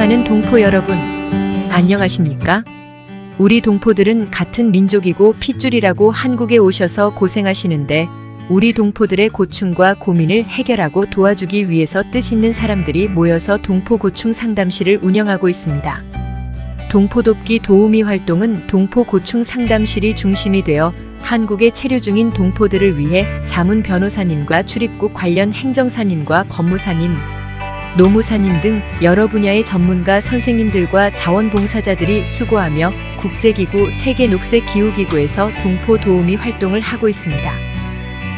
사랑하는 동포 여러분, 안녕하십니까? 우리 동포들은 같은 민족이고 핏줄이라고 한국에 오셔서 고생하시는데 우리 동포들의 고충과 고민을 해결하고 도와주기 위해서 뜻있는 사람들이 모여서 동포고충 상담실을 운영하고 있습니다. 동포돕기 도우미 활동은 동포고충 상담실이 중심이 되어 한국에 체류 중인 동포들을 위해 자문 변호사님과 출입국 관련 행정사님과 법무사님, 노무사님 등 여러 분야의 전문가 선생님들과 자원봉사자들이 수고하며 국제기구 세계녹색기후기구에서 동포 도우미 활동을 하고 있습니다.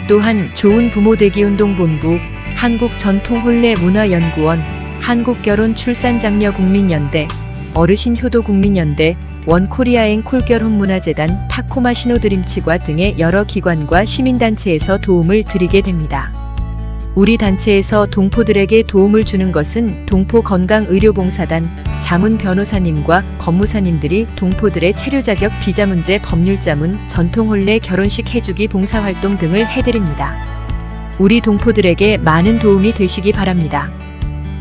또한 좋은 부모 되기 운동본부, 한국전통혼례문화연구원, 한국결혼출산장려국민연대, 어르신효도국민연대, 원코리아앵콜결혼문화재단, 타코마 신호드림치과 등의 여러 기관과 시민단체에서 도움을 드리게 됩니다. 우리 단체에서 동포들에게 도움을 주는 것은 동포건강의료봉사단, 자문 변호사님과 법무사님들이 동포들의 체류 자격 비자 문제 법률자문, 전통혼례 결혼식 해주기 봉사활동 등을 해드립니다. 우리 동포들에게 많은 도움이 되시기 바랍니다.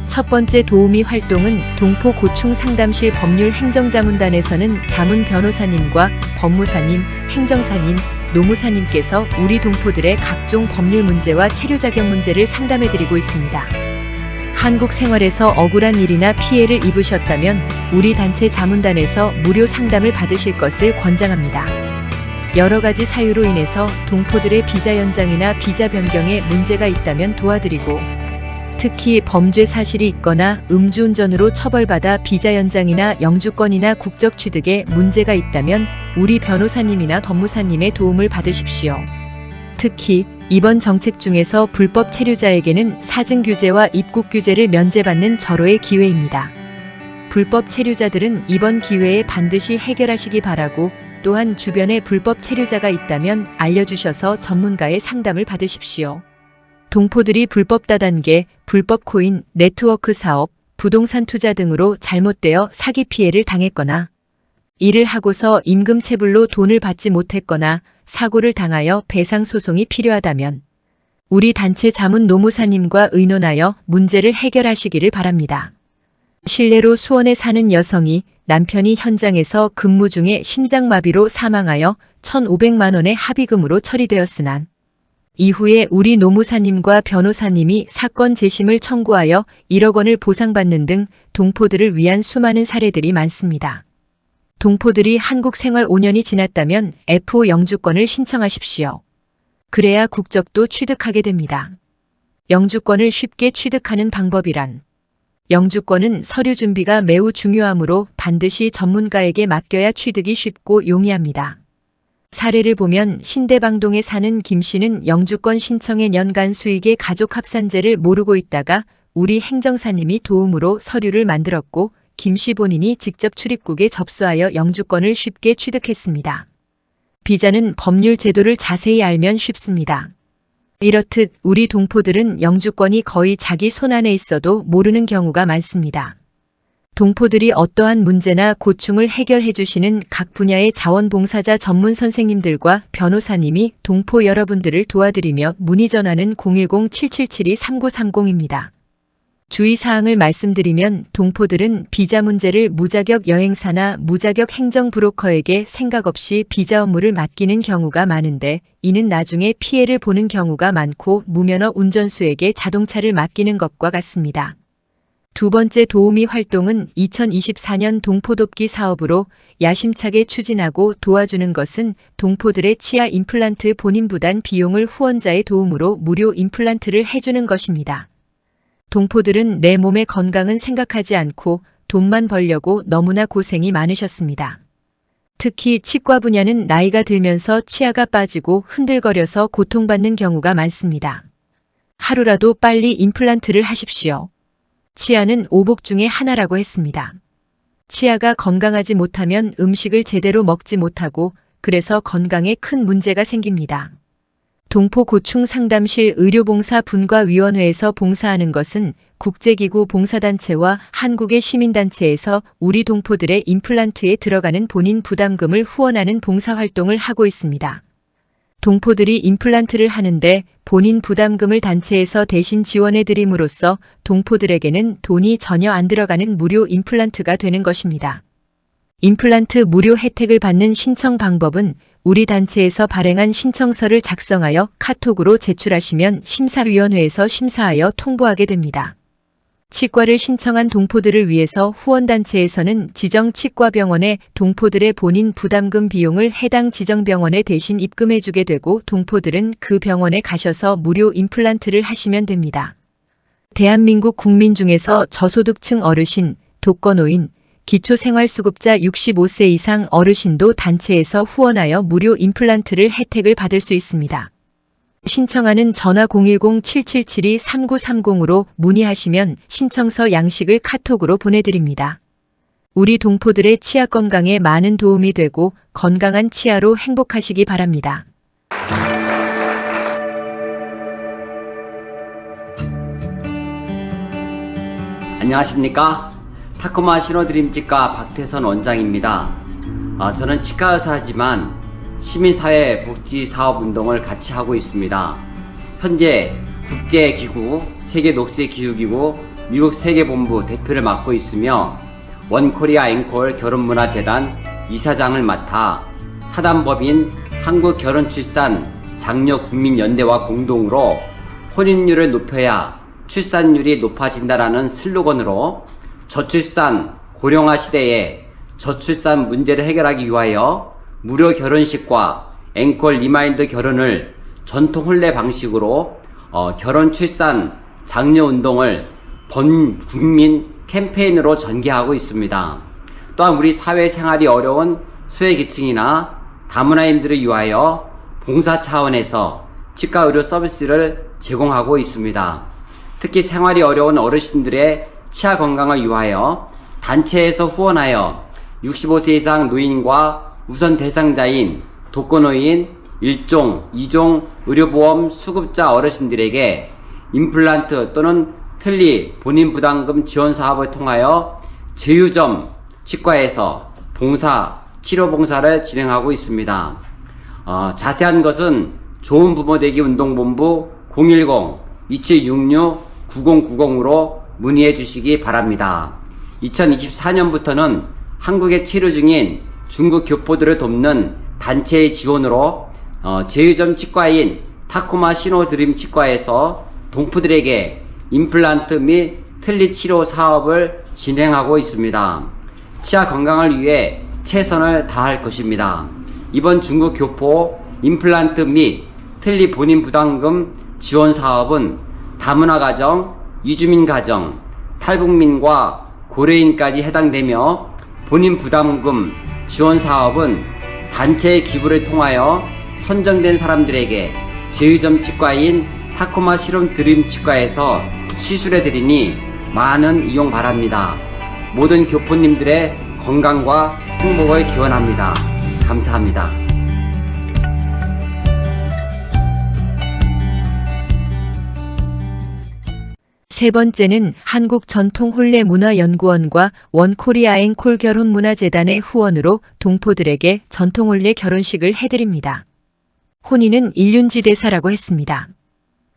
첫 번째 도우미 활동은 동포고충상담실 법률행정자문단에서는 자문 변호사님과 법무사님, 행정사님, 노무사님께서 우리 동포들의 각종 법률 문제와 체류 자격 문제를 상담해드리고 있습니다. 한국 생활에서 억울한 일이나 피해를 입으셨다면 우리 단체 자문단에서 무료 상담을 받으실 것을 권장합니다. 여러 가지 사유로 인해서 동포들의 비자 연장이나 비자 변경에 문제가 있다면 도와드리고, 특히 범죄 사실이 있거나 음주운전으로 처벌받아 비자 연장이나 영주권이나 국적 취득에 문제가 있다면 우리 변호사님이나 법무사님의 도움을 받으십시오. 특히 이번 정책 중에서 불법 체류자에게는 사증 규제와 입국 규제를 면제받는 절호의 기회입니다. 불법 체류자들은 이번 기회에 반드시 해결하시기 바라고, 또한 주변에 불법 체류자가 있다면 알려주셔서 전문가의 상담을 받으십시오. 동포들이 불법 다단계, 불법 코인, 네트워크 사업, 부동산 투자 등으로 잘못되어 사기 피해를 당했거나 일을 하고서 임금 체불로 돈을 받지 못했거나 사고를 당하여 배상 소송이 필요하다면 우리 단체 자문 노무사님과 의논하여 문제를 해결하시기를 바랍니다. 실례로 수원에 사는 여성이 남편이 현장에서 근무 중에 심장마비로 사망하여 1,500만 원의 합의금으로 처리되었으나 이후에 우리 노무사님과 변호사님이 사건 재심을 청구하여 1억 원을 보상받는 등 동포들을 위한 수많은 사례들이 많습니다. 동포들이 한국 생활 5년이 지났다면 F5 영주권을 신청하십시오. 그래야 국적도 취득하게 됩니다. 영주권을 쉽게 취득하는 방법이란, 영주권은 서류 준비가 매우 중요하므로 반드시 전문가에게 맡겨야 취득이 쉽고 용이합니다. 사례를 보면 신대방동에 사는 김 씨는 영주권 신청의 연간 수익의 가족합산제를 모르고 있다가 우리 행정사님이 도움으로 서류를 만들었고 김 씨 본인이 직접 출입국에 접수하여 영주권을 쉽게 취득했습니다. 비자는 법률 제도를 자세히 알면 쉽습니다. 이렇듯 우리 동포들은 영주권이 거의 자기 손안에 있어도 모르는 경우가 많습니다. 동포들이 어떠한 문제나 고충을 해결해 주시는 각 분야의 자원봉사자 전문 선생님들과 변호사님이 동포 여러분들을 도와드리며 문의 전화는 010-777-3930입니다. 주의사항을 말씀드리면 동포들은 비자 문제를 무자격 여행사나 무자격 행정 브로커에게 생각 없이 비자 업무를 맡기는 경우가 많은데 이는 나중에 피해를 보는 경우가 많고 무면허 운전수에게 자동차를 맡기는 것과 같습니다. 두 번째 도우미 활동은 2024년 동포돕기 사업으로 야심차게 추진하고 도와주는 것은 동포들의 치아 임플란트 본인 부담 비용을 후원자의 도움으로 무료 임플란트를 해주는 것입니다. 동포들은 내 몸의 건강은 생각하지 않고 돈만 벌려고 너무나 고생이 많으셨습니다. 특히 치과 분야는 나이가 들면서 치아가 빠지고 흔들거려서 고통받는 경우가 많습니다. 하루라도 빨리 임플란트를 하십시오. 치아는 오복 중에 하나라고 했습니다. 치아가 건강하지 못하면 음식을 제대로 먹지 못하고 그래서 건강에 큰 문제가 생깁니다. 동포고충상담실 의료봉사분과위원회에서 봉사하는 것은 국제기구 봉사단체와 한국의 시민단체에서 우리 동포들의 임플란트에 들어가는 본인 부담금을 후원하는 봉사활동을 하고 있습니다. 동포들이 임플란트를 하는데 본인 부담금을 단체에서 대신 지원해 드림으로써 동포들에게는 돈이 전혀 안 들어가는 무료 임플란트가 되는 것입니다. 임플란트 무료 혜택을 받는 신청 방법은 우리 단체에서 발행한 신청서를 작성하여 카톡으로 제출하시면 심사위원회에서 심사하여 통보하게 됩니다. 치과를 신청한 동포들을 위해서 후원단체에서는 지정 치과병원에 동포들의 본인 부담금 비용을 해당 지정병원에 대신 입금해주게 되고 동포들은 그 병원에 가셔서 무료 임플란트를 하시면 됩니다. 대한민국 국민 중에서 저소득층 어르신, 독거노인, 기초생활수급자 65세 이상 어르신도 단체에서 후원하여 무료 임플란트를 혜택을 받을 수 있습니다. 신청하는 전화 010-777-3930으로 문의하시면 신청서 양식을 카톡으로 보내드립니다. 우리 동포들의 치아 건강에 많은 도움이 되고 건강한 치아로 행복하시기 바랍니다. 안녕하십니까? 타코마 신호드림치과 박태선 원장입니다. 저는 치과의사지만 시민사회 복지사업운동을 같이 하고 있습니다. 현재 국제기구, 세계녹색기후기구, 미국 세계본부 대표를 맡고 있으며 원코리아 앵콜 결혼문화재단 이사장을 맡아 사단법인 한국결혼출산장려국민연대와 공동으로 혼인율을 높여야 출산율이 높아진다라는 슬로건으로 저출산 고령화 시대에 저출산 문제를 해결하기 위하여 무료 결혼식과 앵콜 리마인드 결혼을 전통 혼례 방식으로 결혼 출산 장려 운동을 본 국민 캠페인으로 전개하고 있습니다. 또한 우리 사회생활이 어려운 소외계층이나 다문화인들을 위하여 봉사 차원에서 치과 의료 서비스를 제공하고 있습니다. 특히 생활이 어려운 어르신들의 치아 건강을 위하여 단체에서 후원하여 65세 이상 노인과 우선 대상자인 독거노인 1종, 2종 의료보험 수급자 어르신들에게 임플란트 또는 틀니 본인 부담금 지원 사업을 통하여 제휴점 치과에서 치료봉사를 진행하고 있습니다. 자세한 것은 좋은 부모 되기 운동본부 010-2766-9090으로 문의해 주시기 바랍니다. 2024년부터는 한국에 체류 중인 중국 교포들을 돕는 단체의 지원으로 제휴점 치과인 타코마 신호드림 치과에서 동포들에게 임플란트 및 틀니 치료 사업을 진행하고 있습니다. 치아 건강을 위해 최선을 다할 것입니다. 이번 중국 교포 임플란트 및 틀니 본인 부담금 지원 사업은 다문화 가정, 이주민 가정, 탈북민과 고려인까지 해당되며 본인 부담금 지원 사업은 단체의 기부를 통하여 선정된 사람들에게 제휴점 치과인 타코마 실험 드림 치과에서 시술해드리니 많은 이용 바랍니다. 모든 교포님들의 건강과 행복을 기원합니다. 감사합니다. 세 번째는 한국전통혼례문화연구원과 원코리아 앵콜 결혼문화재단의 후원으로 동포들에게 전통혼례 결혼식을 해드립니다. 혼인은 인륜지대사라고 했습니다.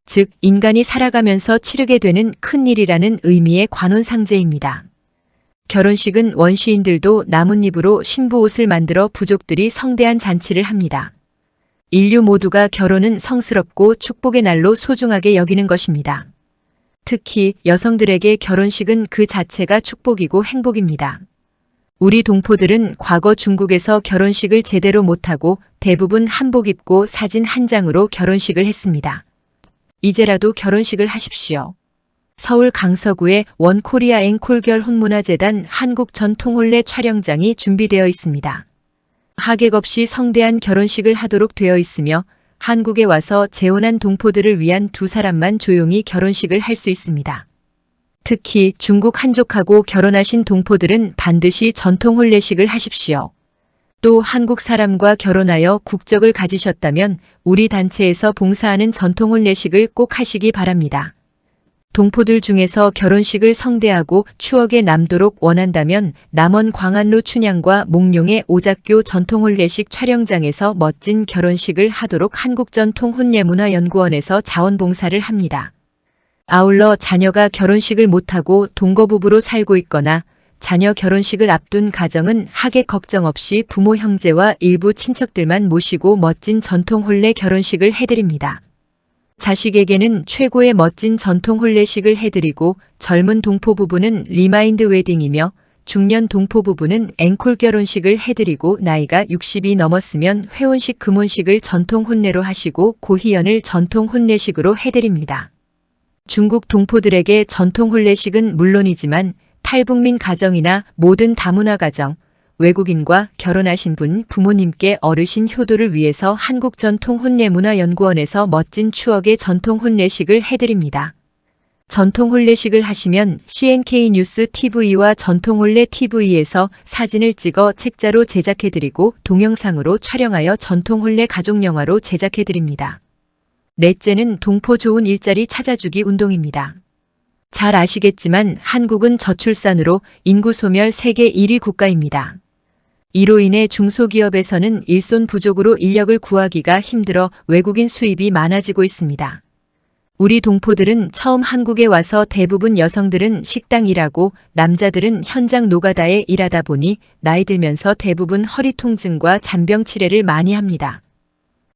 즉 인간이 살아가면서 치르게 되는 큰일이라는 의미의 관혼상제입니다. 결혼식은 원시인들도 나뭇잎으로 신부 옷을 만들어 부족들이 성대한 잔치를 합니다. 인류 모두가 결혼은 성스럽고 축복의 날로 소중하게 여기는 것입니다. 특히 여성들에게 결혼식은 그 자체가 축복이고 행복입니다. 우리 동포들은 과거 중국에서 결혼식을 제대로 못하고 대부분 한복 입고 사진 한 장으로 결혼식을 했습니다. 이제라도 결혼식을 하십시오. 서울 강서구에 원코리아 앵콜 결혼문화재단 한국전통혼례 촬영장이 준비되어 있습니다. 하객 없이 성대한 결혼식을 하도록 되어 있으며 한국에 와서 재혼한 동포들을 위한 두 사람만 조용히 결혼식을 할 수 있습니다. 특히 중국 한족하고 결혼하신 동포들은 반드시 전통혼례식을 하십시오. 또 한국 사람과 결혼하여 국적을 가지셨다면 우리 단체에서 봉사하는 전통혼례식을 꼭 하시기 바랍니다. 동포들 중에서 결혼식을 성대하고 추억에 남도록 원한다면 남원 광안루 춘향과 몽룡의 오작교 전통혼례식 촬영장에서 멋진 결혼식을 하도록 한국전통혼례문화연구원에서 자원봉사를 합니다. 아울러 자녀가 결혼식을 못하고 동거부부로 살고 있거나 자녀 결혼식을 앞둔 가정은 하객 걱정 없이 부모 형제와 일부 친척들만 모시고 멋진 전통혼례 결혼식을 해드립니다. 자식에게는 최고의 멋진 전통 혼례식을 해드리고 젊은 동포 부부는 리마인드 웨딩이며 중년 동포 부부는 앵콜 결혼식을 해드리고 나이가 60이 넘었으면 회혼식 금혼식을 전통 혼례로 하시고 고희연을 전통 혼례식으로 해드립니다. 중국 동포들에게 전통 혼례식은 물론이지만 탈북민 가정이나 모든 다문화 가정, 외국인과 결혼하신 분 부모님께 어르신 효도를 위해서 한국전통혼례문화연구원에서 멋진 추억의 전통혼례식을 해드립니다. 전통혼례식을 하시면 CNK뉴스 TV와 전통혼례 TV에서 사진을 찍어 책자로 제작해드리고 동영상으로 촬영하여 전통혼례 가족영화로 제작해드립니다. 넷째는 동포 좋은 일자리 찾아주기 운동입니다. 잘 아시겠지만 한국은 저출산으로 인구 소멸 세계 1위 국가입니다. 이로 인해 중소기업에서는 일손 부족으로 인력을 구하기가 힘들어 외국인 수입이 많아지고 있습니다. 우리 동포들은 처음 한국에 와서 대부분 여성들은 식당 일하고 남자들은 현장 노가다에 일하다 보니 나이 들면서 대부분 허리 통증과 잔병 치레를 많이 합니다.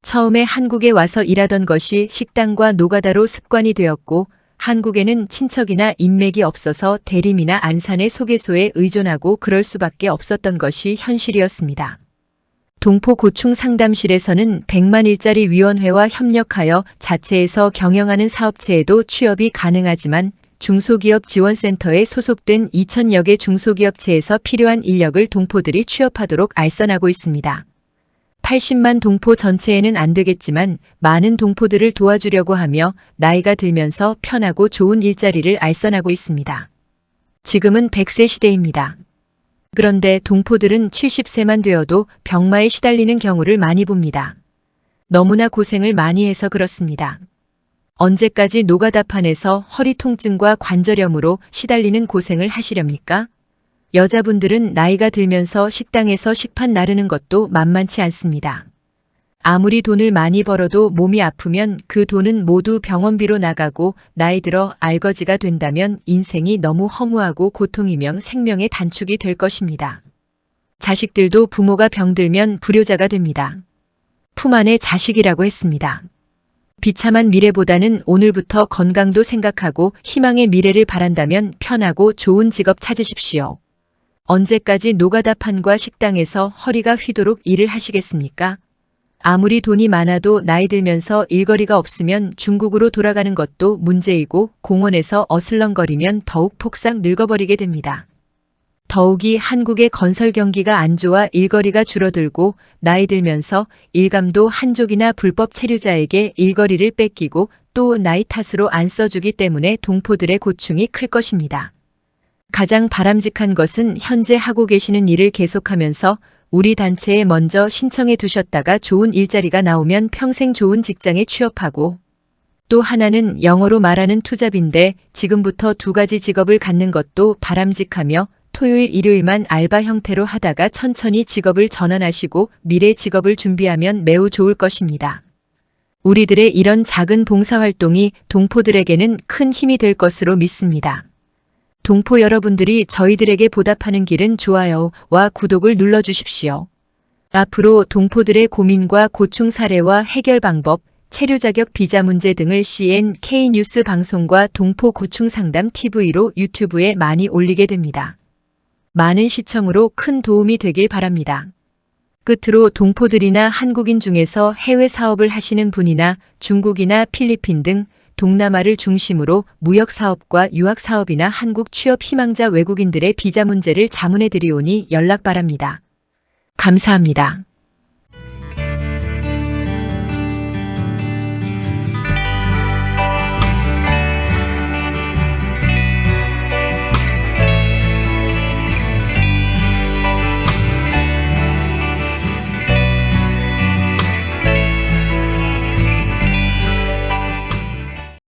처음에 한국에 와서 일하던 것이 식당과 노가다로 습관이 되었고 한국에는 친척이나 인맥이 없어서 대림이나 안산의 소개소에 의존하고 그럴 수밖에 없었던 것이 현실이었습니다. 동포 고충 상담실에서는 100만 일자리 위원회와 협력하여 자체에서 경영하는 사업체에도 취업이 가능하지만 중소기업 지원센터에 소속된 2,000여 개 중소기업체에서 필요한 인력을 동포들이 취업하도록 알선하고 있습니다. 80만 동포 전체에는 안 되겠지만 많은 동포들을 도와주려고 하며 나이가 들면서 편하고 좋은 일자리를 알선하고 있습니다. 지금은 100세 시대입니다. 그런데 동포들은 70세만 되어도 병마에 시달리는 경우를 많이 봅니다. 너무나 고생을 많이 해서 그렇습니다. 언제까지 노가다판에서 허리 통증과 관절염으로 시달리는 고생을 하시렵니까? 여자분들은 나이가 들면서 식당에서 식판 나르는 것도 만만치 않습니다. 아무리 돈을 많이 벌어도 몸이 아프면 그 돈은 모두 병원비로 나가고 나이 들어 알거지가 된다면 인생이 너무 허무하고 고통이며 생명의 단축이 될 것입니다. 자식들도 부모가 병들면 불효자가 됩니다. 품 안에 자식이라고 했습니다. 비참한 미래보다는 오늘부터 건강도 생각하고 희망의 미래를 바란다면 편하고 좋은 직업 찾으십시오. 언제까지 노가다판과 식당에서 허리가 휘도록 일을 하시겠습니까? 아무리 돈이 많아도 나이 들면서 일거리가 없으면 중국으로 돌아가는 것도 문제이고 공원에서 어슬렁거리면 더욱 폭삭 늙어버리게 됩니다. 더욱이 한국의 건설 경기가 안 좋아 일거리가 줄어들고 나이 들면서 일감도 한족이나 불법 체류자에게 일거리를 뺏기고 또 나이 탓으로 안 써주기 때문에 동포들의 고충이 클 것입니다. 가장 바람직한 것은 현재 하고 계시는 일을 계속하면서 우리 단체에 먼저 신청해 두셨다가 좋은 일자리가 나오면 평생 좋은 직장에 취업하고 또 하나는 영어로 말하는 투잡인데 지금부터 2가지 직업을 갖는 것도 바람직하며 토요일 일요일만 알바 형태로 하다가 천천히 직업을 전환하시고 미래 직업을 준비하면 매우 좋을 것입니다. 우리들의 이런 작은 봉사활동이 동포들에게는 큰 힘이 될 것으로 믿습니다. 동포 여러분들이 저희들에게 보답하는 길은 좋아요와 구독을 눌러주십시오. 앞으로 동포들의 고민과 고충 사례와 해결 방법, 체류 자격 비자 문제 등을 CNK뉴스 방송과 동포 고충 상담 TV로 유튜브에 많이 올리게 됩니다. 많은 시청으로 큰 도움이 되길 바랍니다. 끝으로 동포들이나 한국인 중에서 해외 사업을 하시는 분이나 중국이나 필리핀 등 동남아를 중심으로 무역사업과 유학사업이나 한국 취업 희망자 외국인들의 비자 문제를 자문해 드리오니 연락 바랍니다. 감사합니다.